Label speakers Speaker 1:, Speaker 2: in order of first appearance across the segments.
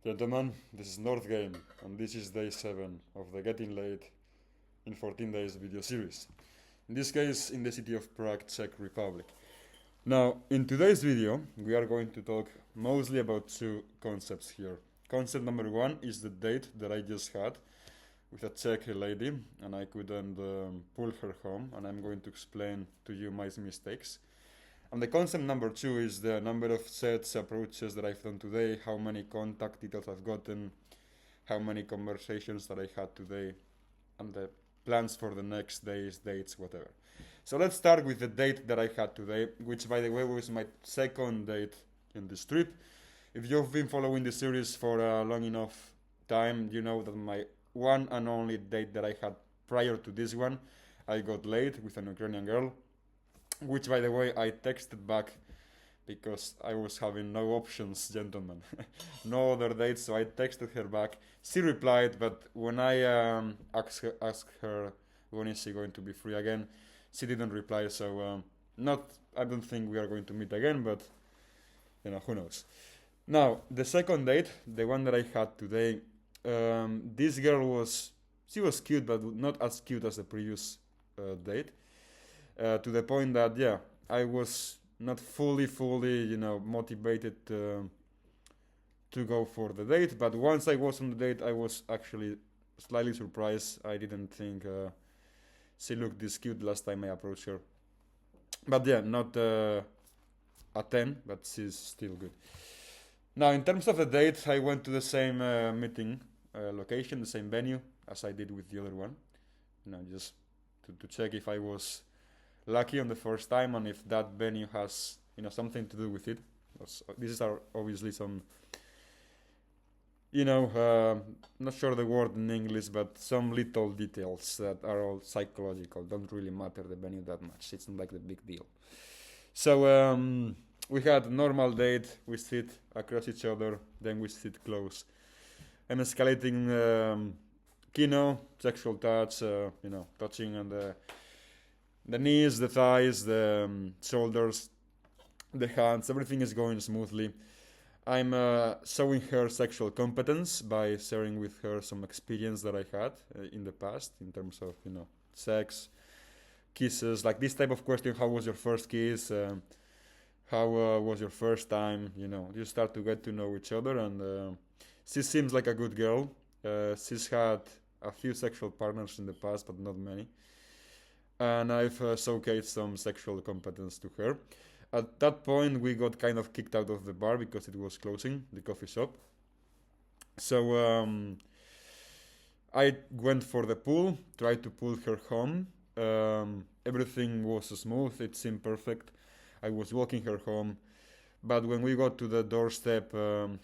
Speaker 1: Gentlemen, this is Northgame, and this is day 7 of the Getting Late in 14 Days video series. In this case, in the city of Prague, Czech Republic. Now, in today's video, we are going to talk mostly about two concepts here. Concept number one is the date that I just had with a Czech lady, and I couldn't pull her home, and I'm going to explain to you my mistakes. And the concept number two is the number of sets, approaches that I've done today, how many contact details I've gotten, how many conversations that I had today, and the plans for the next days, dates, whatever. So let's start with the date that I had today, which by the way was my second date in this trip. If you've been following the series for a long enough time, you know that my one and only date that I had prior to this one, I got laid with an Ukrainian girl, which by the way I texted back because I was having no options, gentlemen. No other dates, so I texted her back. She replied, but when I asked her when is she going to be free again, she didn't reply, so I don't think we are going to meet again, but who knows. Now, the second date, the one that I had today, this girl she was cute, but not as cute as the previous date. To the point that I was not fully motivated to go for the date, but once I was on the date I was actually slightly surprised. I didn't think she looked this cute last time I approached her, but not a 10, but she's still good. Now, in terms of the date, I went to the same meeting location, the same venue as I did with the other one, just to check if I was lucky on the first time and if that venue has something to do with it. These are obviously some not sure the word in English, but some little details that are all psychological, don't really matter the venue that much. It's not like the big deal. So we had a normal date. We sit across each other, then we sit close. I'm escalating sexual touch, touching on the knees, the thighs, the shoulders, the hands, everything is going smoothly. I'm showing her sexual competence by sharing with her some experience that I had in the past in terms of, sex, kisses, like this type of question. How was your first kiss? How was your first time? You start to get to know each other, and she seems like a good girl. She's had a few sexual partners in the past, but not many. And I've showcased some sexual competence to her. At that point, we got kind of kicked out of the bar because it was closing, the coffee shop. So I went for the pool, tried to pull her home. Everything was smooth, it seemed perfect. I was walking her home. But when we got to the doorstep,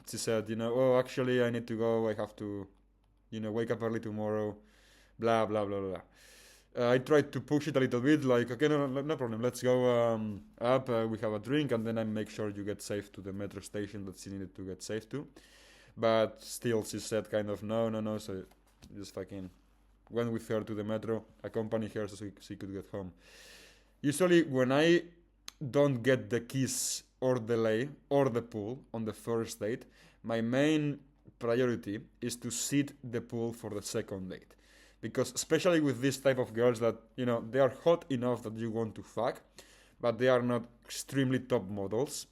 Speaker 1: she said, oh, actually, I need to go. I have to, wake up early tomorrow. Blah, blah, blah, blah. I tried to push it a little bit, like, okay, no problem, let's go up, we have a drink, and then I make sure you get safe to the metro station that she needed to get safe to. But still, she said kind of, no, so just fucking went with her to the metro, accompanied her so she could get home. Usually, when I don't get the kiss or the lay or the pull on the first date, my main priority is to sit the pull for the second date. Because especially with this type of girls that, they are hot enough that you want to fuck, but they are not extremely top models.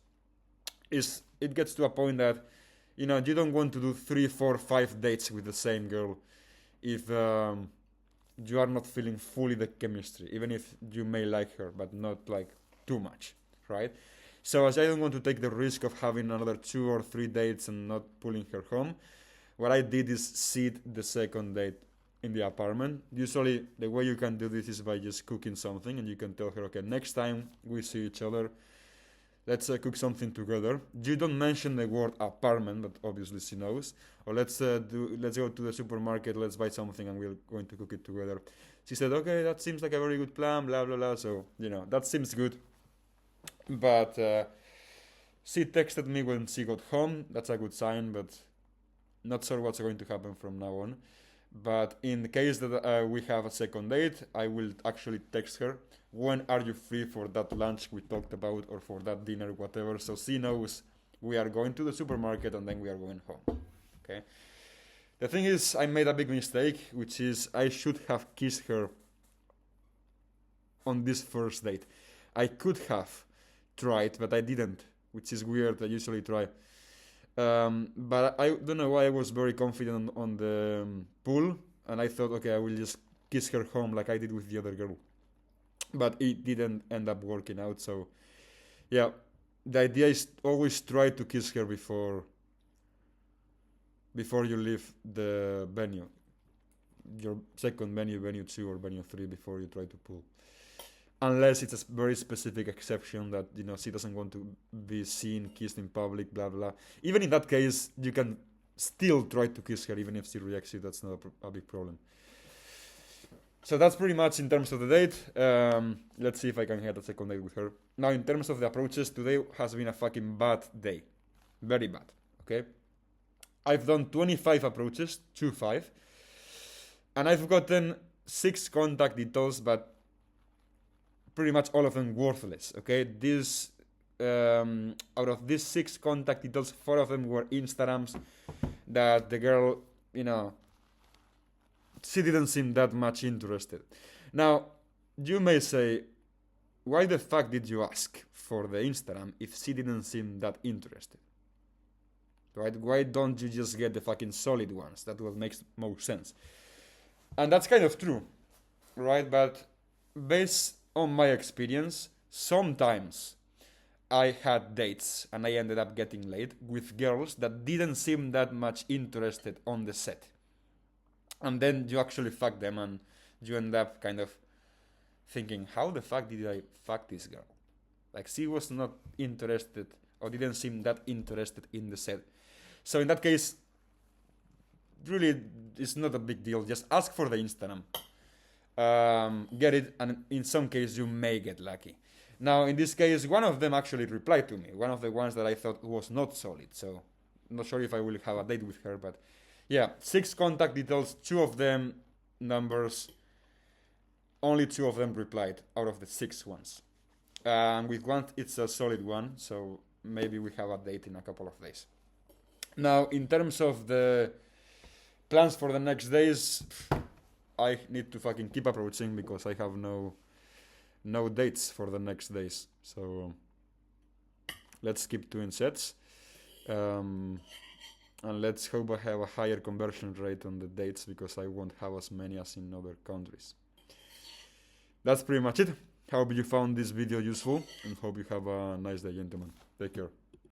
Speaker 1: It gets to a point that, you don't want to do 3, 4, 5 dates with the same girl if you are not feeling fully the chemistry, even if you may like her, but not like too much, right? So as I don't want to take the risk of having another 2 or 3 dates and not pulling her home, what I did is sit the second date in the apartment. Usually the way you can do this is by just cooking something, and you can tell her, okay, next time we see each other, let's cook something together. You don't mention the word apartment, but obviously she knows. Or let's go to the supermarket, let's buy something and we're going to cook it together. She said, okay, that seems like a very good plan, blah blah blah. So that seems good. But she texted me when she got home. That's a good sign, but not sure what's going to happen from now on. But in the case that we have a second date, I will actually text her, when are you free for that lunch we talked about, or for that dinner, whatever, so she knows we are going to the supermarket and then we are going home. Okay. The thing is, I made a big mistake, which is I should have kissed her on this first date. I could have tried, but I didn't, which is weird. I usually try. But I don't know why I was very confident on the pool, and I thought, okay, I will just kiss her home like I did with the other girl. But it didn't end up working out, so yeah. The idea is always try to kiss her before you leave the venue. Your second venue, venue 2 or venue 3 before you try to pull. Unless it's a very specific exception that, you know, she doesn't want to be seen kissed in public, blah blah. Even in that case, you can still try to kiss her even if she rejects you. That's not a big problem. So that's pretty much in terms of the date. Let's see if I can get a second date with her. Now, in terms of the approaches, today has been a fucking bad day. Very bad, okay? I've done 25 approaches, 2-5. And I've gotten 6 contact details, but pretty much all of them worthless, okay? Out of these 6 contact details, 4 of them were Instagrams that the girl, you know, she didn't seem that much interested. Now, you may say, why the fuck did you ask for the Instagram if she didn't seem that interested? Right? Why don't you just get the fucking solid ones? That would make most sense. And that's kind of true, right? But based on my experience, sometimes I had dates and I ended up getting laid with girls that didn't seem that much interested on the set. And then you actually fuck them and you end up kind of thinking, how the fuck did I fuck this girl? Like, she was not interested or didn't seem that interested in the set. So in that case, really, it's not a big deal. Just ask for the Instagram. Get it, and in some cases you may get lucky. Now, in this case, one of them actually replied to me. One of the ones that I thought was not solid. So, I'm not sure if I will have a date with her, but yeah, 6 contact details, 2 of them numbers, only 2 of them replied out of the 6 ones. With one, it's a solid one, so maybe we have a date in a couple of days. Now, in terms of the plans for the next days, I need to fucking keep approaching because I have no dates for the next days. So let's keep doing sets. And let's hope I have a higher conversion rate on the dates because I won't have as many as in other countries. That's pretty much it. Hope you found this video useful and hope you have a nice day, gentlemen. Take care.